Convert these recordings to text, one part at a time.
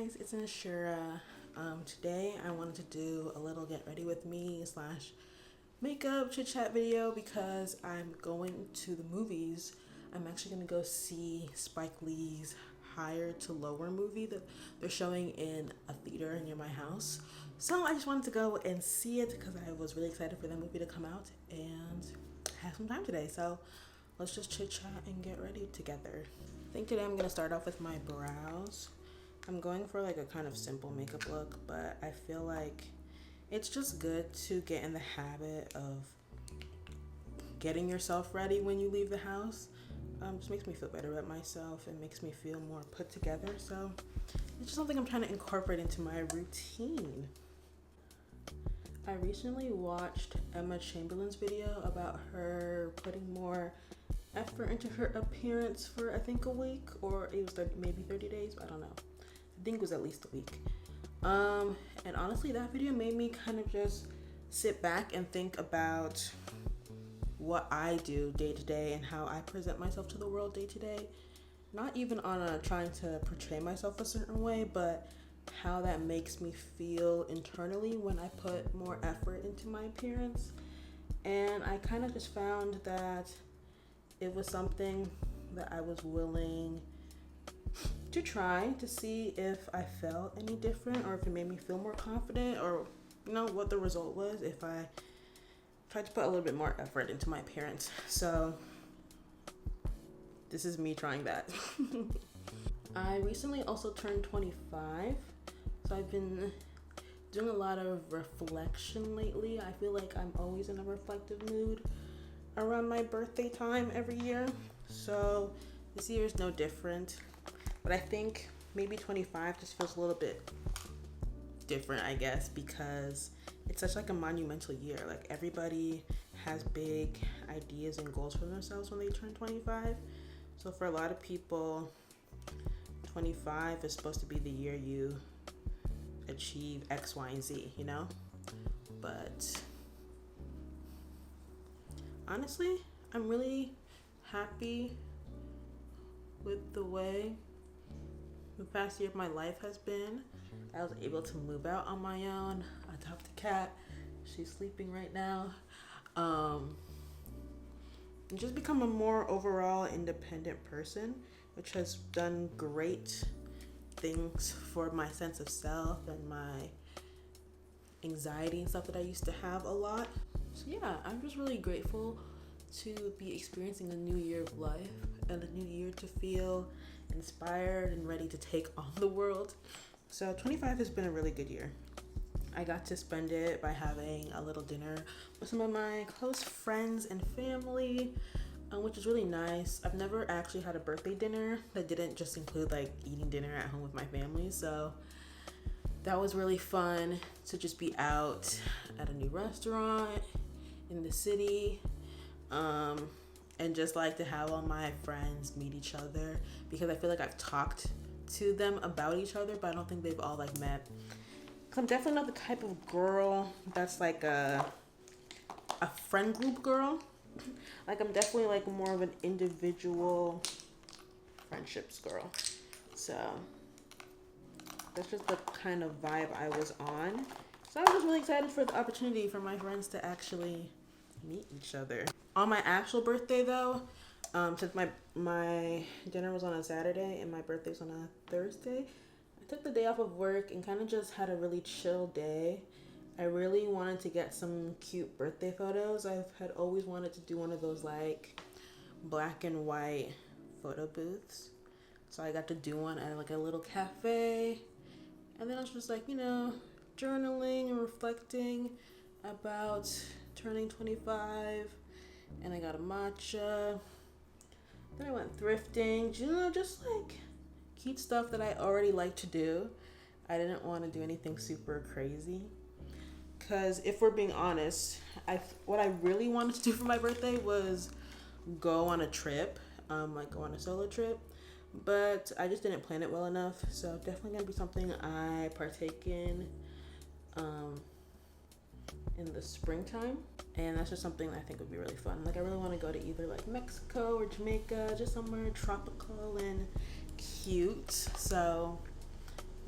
guys, it's Nashira. Today I wanted to do a little get ready with me slash makeup chit chat video because I'm going to the movies. I'm actually gonna go see Spike Lee's Higher to Lower movie that they're showing in a theater near my house. So I just wanted to go and see it because I was really excited for that movie to come out and have some time today. So let's just chit chat and get ready together. I think today I'm gonna start off with my brows. I'm going for like a kind of simple makeup look, but I feel like it's just good to get in the habit of getting yourself ready when you leave the house. Just makes me feel better about myself and makes me feel more put together. So it's just something I'm trying to incorporate into my routine. I recently watched Emma Chamberlain's video about her putting more effort into her appearance for I think a week, or it was maybe 30 days, I don't know. I think it was at least a week. And honestly, that video made me kind of just sit back and think about what I do day to day and how I present myself to the world day to day. Not even on a trying to portray myself a certain way, but how that makes me feel internally when I put more effort into my appearance. And I kind of just found that it was something that I was willing to try to see if I felt any different or if it made me feel more confident, or what the result was if I tried to put a little bit more effort into my appearance. So this is me trying that. I recently also turned 25, so I've been doing a lot of reflection lately. I feel like I'm always in a reflective mood around my birthday time every year, so this year is no different. But I think maybe 25 just feels a little bit different, I guess, because it's such like a monumental year. Like everybody has big ideas and goals for themselves when they turn 25. So for a lot of people, 25 is supposed to be the year you achieve X, Y, and Z, But honestly, I'm really happy with the way the past year of my life has been. I was able to move out on my own. I adopted a cat. She's sleeping right now. And just become a more overall independent person, which has done great things for my sense of self and my anxiety and stuff that I used to have a lot. So yeah, I'm just really grateful to be experiencing a new year of life and a new year to feel inspired and ready to take on the world. So 25 has been a really good year. I got to spend it by having a little dinner with some of my close friends and family, which is really nice. I've never actually had a birthday dinner that didn't just include like eating dinner at home with my family. So that was really fun to just be out at a new restaurant in the city, and just like to have all my friends meet each other, because I feel like I've talked to them about each other, but I don't think they've all like met. Cause I'm definitely not the type of girl that's like a friend group girl. Like I'm definitely like more of an individual friendships girl. So that's just the kind of vibe I was on. So I was just really excited for the opportunity for my friends to actually meet each other. On my actual birthday though, since my dinner was on a Saturday and my birthday's on a Thursday, I took the day off of work and kind of just had a really chill day. I really wanted to get some cute birthday photos. I've had always wanted to do one of those like black and white photo booths. So I got to do one at like a little cafe. And then I was just like, journaling and reflecting about turning 25. And I got a matcha. Then I went thrifting, just like cute stuff that I already like to do. I didn't want to do anything super crazy. Because if we're being honest, what I really wanted to do for my birthday was go on a trip, like go on a solo trip. But I just didn't plan it well enough. So definitely going to be something I partake in the springtime. And that's just something I think would be really fun. Like I really want to go to either like Mexico or Jamaica, just somewhere tropical and cute. So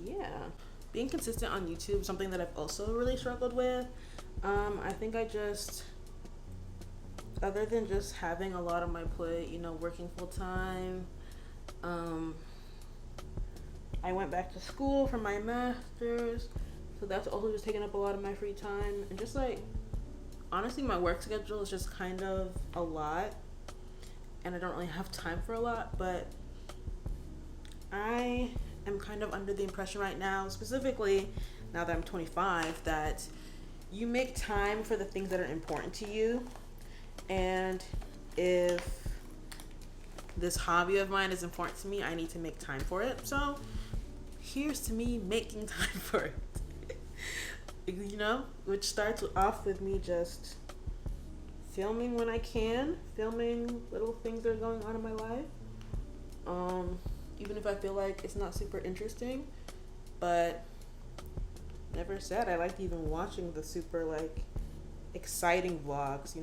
Yeah. Being consistent on YouTube is something that I've also really struggled with. I think I just, other than just having a lot on my plate, working full time, I went back to school for my master's, so that's also just taking up a lot of my free time. And just like, honestly, my work schedule is just kind of a lot, and I don't really have time for a lot, but I am kind of under the impression right now, specifically now that I'm 25, that you make time for the things that are important to you. And if this hobby of mine is important to me, I need to make time for it. So here's to me making time for it. Which starts off with me just filming when I can, filming little things that are going on in my life. Even if I feel like it's not super interesting, but never said I liked even watching the super like exciting vlogs,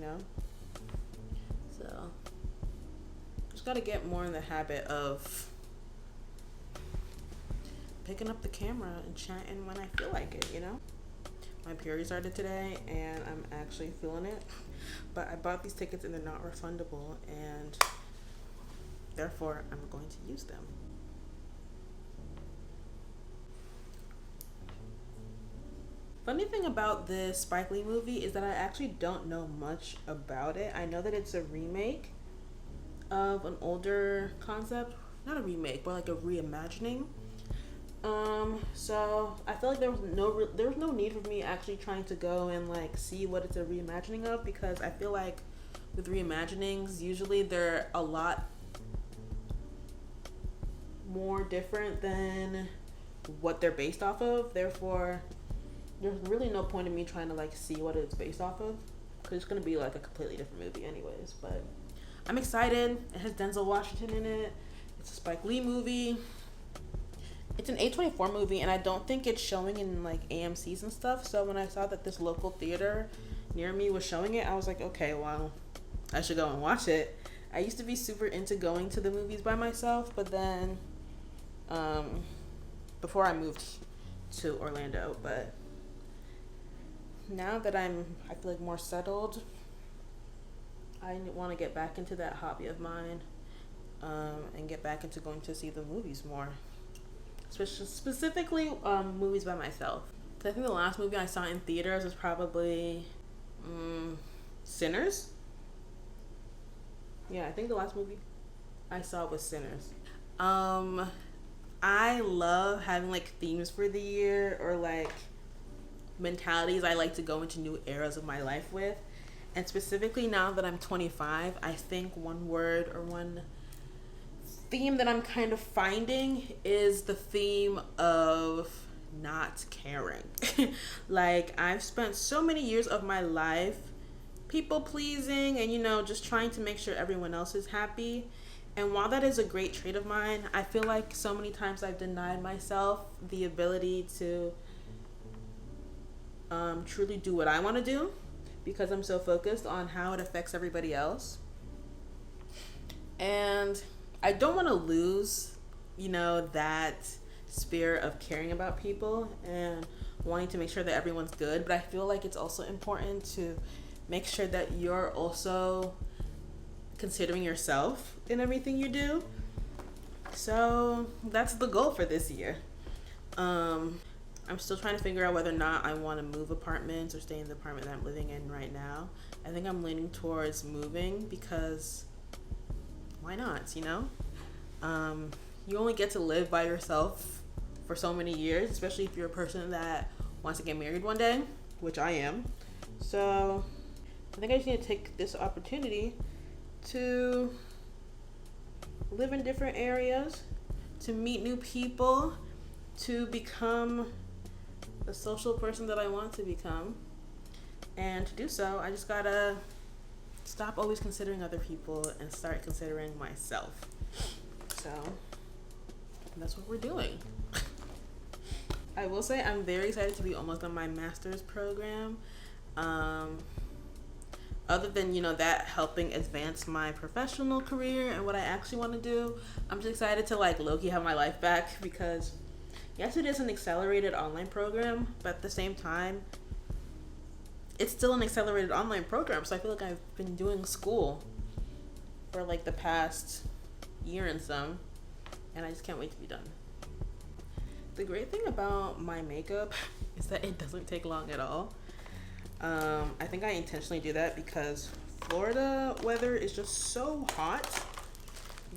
So just gotta get more in the habit of picking up the camera and chatting when I feel like it, My period started today and I'm actually feeling it, but I bought these tickets and they're not refundable, and therefore I'm going to use them. Funny thing about this Spike Lee movie is that I actually don't know much about it. I know that it's a remake of an older concept. Not a remake, but like a reimagining. So I feel like there was no need for me actually trying to go and like see what it's a reimagining of, because I feel like with reimaginings, usually they're a lot more different than what they're based off of. Therefore, there's really no point in me trying to like see what it's based off of, because it's gonna be like a completely different movie anyways. But I'm excited. It has Denzel Washington in it. It's a Spike Lee movie. It's an A24 movie, and I don't think it's showing in like AMC's and stuff. So when I saw that this local theater near me was showing it, I was like, okay, well, I should go and watch it. I used to be super into going to the movies by myself, but then before I moved to Orlando, but now that I feel like more settled, I want to get back into that hobby of mine, and get back into going to see the movies more. Specifically, movies by myself. So I think the last movie I saw in theaters was probably Sinners. Yeah, I think the last movie I saw was Sinners. I love having like themes for the year, or like mentalities I like to go into new eras of my life with. And specifically now that I'm 25, I think one word or one theme that I'm kind of finding is the theme of not caring. Like, I've spent so many years of my life people pleasing and just trying to make sure everyone else is happy. And while that is a great trait of mine, I feel like so many times I've denied myself the ability to truly do what I want to do, because I'm so focused on how it affects everybody else. And I don't want to lose, that spirit of caring about people and wanting to make sure that everyone's good. But I feel like it's also important to make sure that you're also considering yourself in everything you do. So that's the goal for this year. I'm still trying to figure out whether or not I want to move apartments or stay in the apartment that I'm living in right now. I think I'm leaning towards moving, because why not, You only get to live by yourself for so many years, especially if you're a person that wants to get married one day, which I am. So I think I just need to take this opportunity to live in different areas, to meet new people, to become the social person that I want to become. And to do so, I just gotta stop always considering other people and start considering myself. So that's what we're doing. I will say I'm very excited to be almost done my master's program. Other than, that helping advance my professional career and what I actually want to do, I'm just excited to like low-key have my life back, because Yes, it is an accelerated online program, but at the same time, it's still an accelerated online program. So I feel like I've been doing school for like the past year and some, and I just can't wait to be done. The great thing about my makeup is that it doesn't take long at all. I think I intentionally do that because Florida weather is just so hot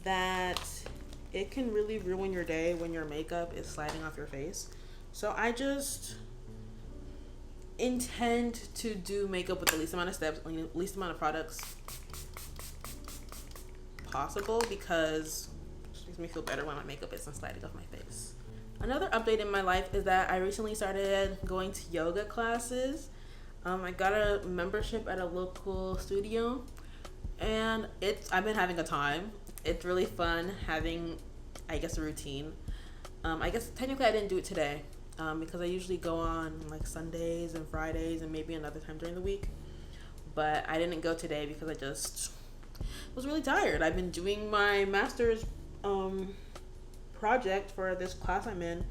that it can really ruin your day when your makeup is sliding off your face. So I just intend to do makeup with the least amount of steps, least amount of products possible, because it makes me feel better when my makeup isn't sliding off my face. Another update in my life is that I recently started going to yoga classes. I got a membership at a local studio, and I've been having a time. It's really fun having, I guess, a routine. I guess technically I didn't do it today because I usually go on like Sundays and Fridays and maybe another time during the week. But I didn't go today because I just was really tired. I've been doing my master's project for this class I'm in,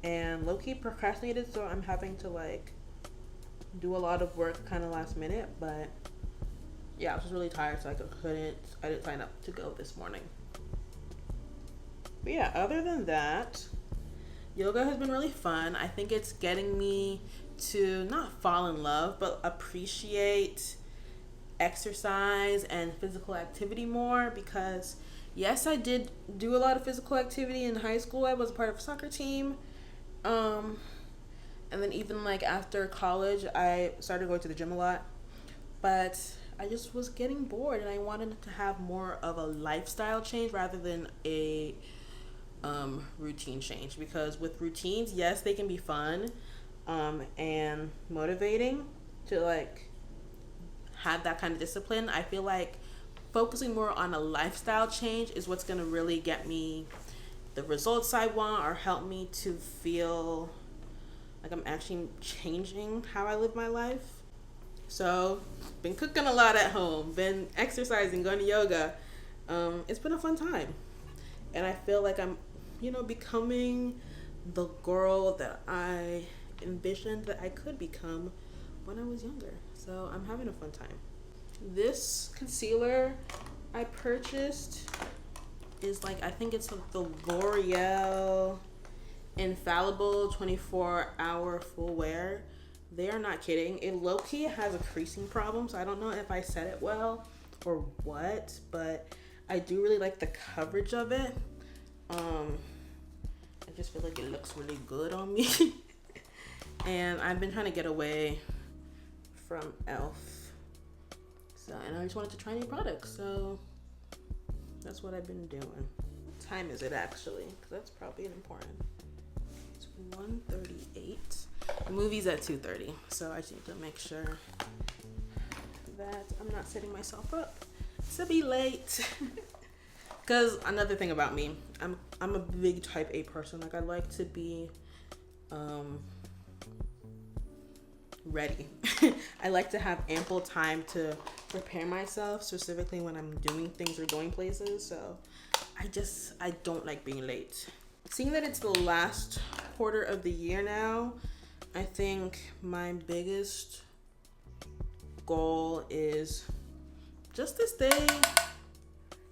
and low-key procrastinated, so I'm having to like do a lot of work kind of last minute. But yeah, I was just really tired, so I didn't sign up to go this morning. But yeah, other than that, yoga has been really fun. I think it's getting me to not fall in love, but appreciate exercise and physical activity more, because yes, I did do a lot of physical activity in high school. I was a part of a soccer team. And then even like after college, I started going to the gym a lot. But I just was getting bored, and I wanted to have more of a lifestyle change rather than a routine change. Because with routines, yes, they can be fun and motivating to like have that kind of discipline. I feel like focusing more on a lifestyle change is what's going to really get me the results I want, or help me to feel like I'm actually changing how I live my life. So, been cooking a lot at home, been exercising, going to yoga. It's been a fun time. And I feel like I'm, becoming the girl that I envisioned that I could become when I was younger. So, I'm having a fun time. This concealer I purchased is like, I think it's the L'Oreal Infallible 24-hour full wear. They are not kidding. It low-key has a creasing problem, so I don't know if I said it well or what, but I do really like the coverage of it. I just feel like it looks really good on me. And I've been trying to get away from e.l.f. And I just wanted to try new products, so that's what I've been doing. What time is it actually? Because that's probably important. It's 1:38. The movie's at 2:30, so I just need to make sure that I'm not setting myself up to be late. Because another thing about me, I'm a big type A person. Like, I like to be ready. I like to have ample time to prepare myself, specifically when I'm doing things or going places. So I don't like being late. Seeing that it's the last quarter of the year now, I think my biggest goal is just to stay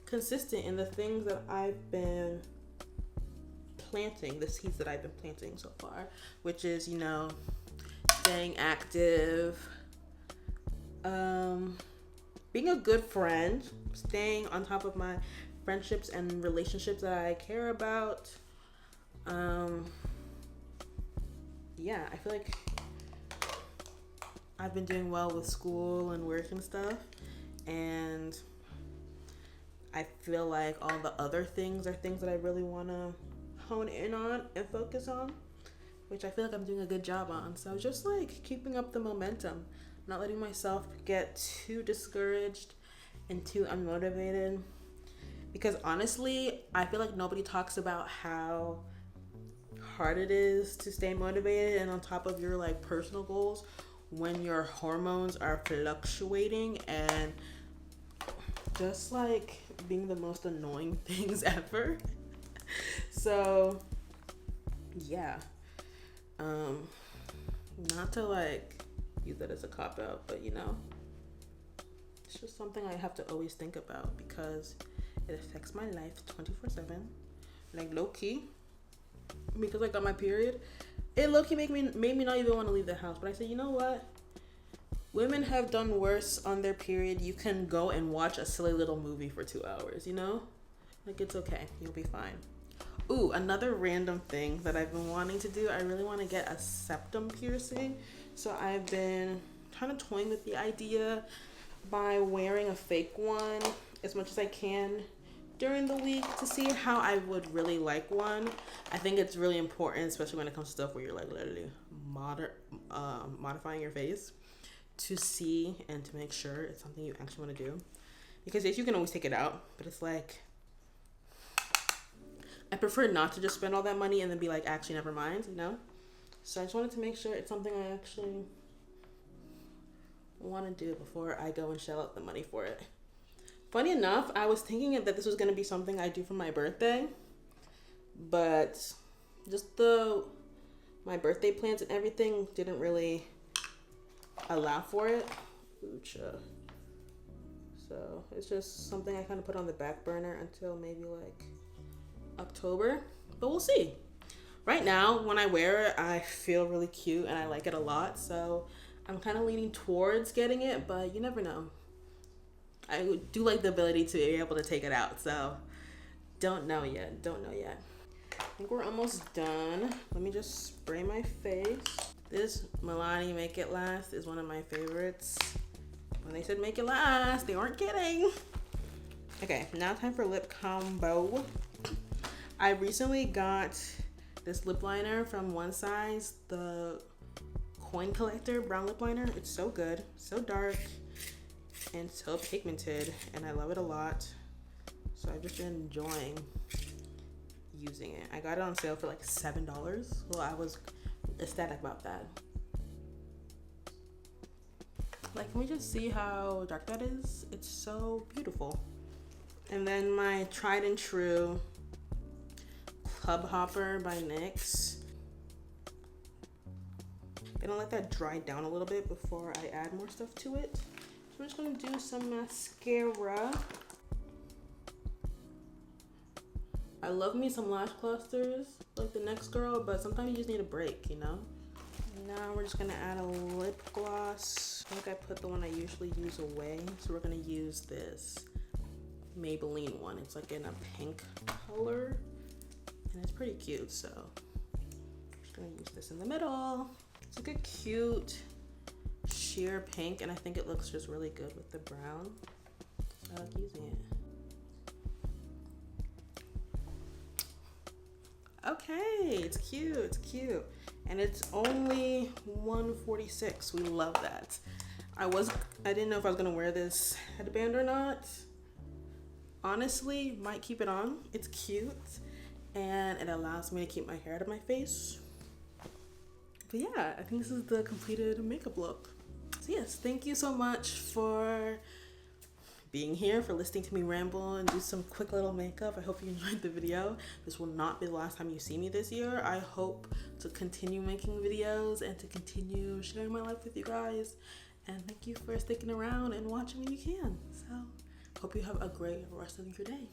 consistent in the things that I've been planting, the seeds that I've been planting so far, which is, staying active, being a good friend, staying on top of my friendships and relationships that I care about. Yeah, I feel like I've been doing well with school and work and stuff, and I feel like all the other things are things that I really want to hone in on and focus on, which I feel like I'm doing a good job on. So just like keeping up the momentum, not letting myself get too discouraged and too unmotivated. Because honestly, I feel like nobody talks about how hard it is to stay motivated and on top of your like personal goals when your hormones are fluctuating and just like being the most annoying things ever. So yeah. Not to like use that as a cop out, but it's just something I have to always think about because it affects my life 24/7. Like low key, because I got my period, it low key made me not even want to leave the house. But I said, you know what? Women have done worse on their period. You can go and watch a silly little movie for 2 hours. Like it's okay. You'll be fine. Ooh, another random thing that I've been wanting to do. I really want to get a septum piercing. So I've been kind of toying with the idea by wearing a fake one as much as I can during the week to see how I would really like one. I think it's really important, especially when it comes to stuff where you're like literally modifying your face, to see and to make sure it's something you actually want to do. Because yes, you can always take it out, but it's like, I prefer not to just spend all that money and then be like, actually, never mind, So I just wanted to make sure it's something I actually want to do before I go and shell out the money for it. Funny enough, I was thinking that this was going to be something I do for my birthday, but just my birthday plans and everything didn't really allow for it. So it's just something I kind of put on the back burner until maybe like October, but we'll see. Right now, when I wear it, I feel really cute and I like it a lot, so I'm kind of leaning towards getting it, but you never know. I do like the ability to be able to take it out, so don't know yet. I think we're almost done. Let me just spray my face. This Milani Make It Last is one of my favorites. When they said make it last, they weren't kidding. Okay, now time for lip combo. I recently got this lip liner from One Size, the Coin Collector brown lip liner. It's so good, so dark, and so pigmented, and I love it a lot. So I've just been enjoying using it. I got it on sale for like $7. Well, I was ecstatic about that. Like, can we just see how dark that is? It's so beautiful. And then my tried and true Club Hopper by NYX. Gonna let that dry down a little bit before I add more stuff to it. So I'm just gonna do some mascara. I love me some lash clusters like the next girl, but sometimes you just need a break, Now we're just gonna add a lip gloss. I think I put the one I usually use away, so we're gonna use this Maybelline one. It's like in a pink color, and it's pretty cute, so I'm just gonna use this in the middle. It's like a cute sheer pink, and I think it looks just really good with the brown, so I like using it. Okay, it's cute, and it's only $146. We love that. I didn't know if I was gonna wear this headband or not. Honestly, might keep it on. It's cute, and it allows me to keep my hair out of my face. But yeah, I think this is the completed makeup look. So yes, thank you so much for being here, for listening to me ramble and do some quick little makeup. I hope you enjoyed the video. This will not be the last time you see me this year. I hope to continue making videos and to continue sharing my life with you guys. And thank you for sticking around and watching when you can. So hope you have a great rest of your day.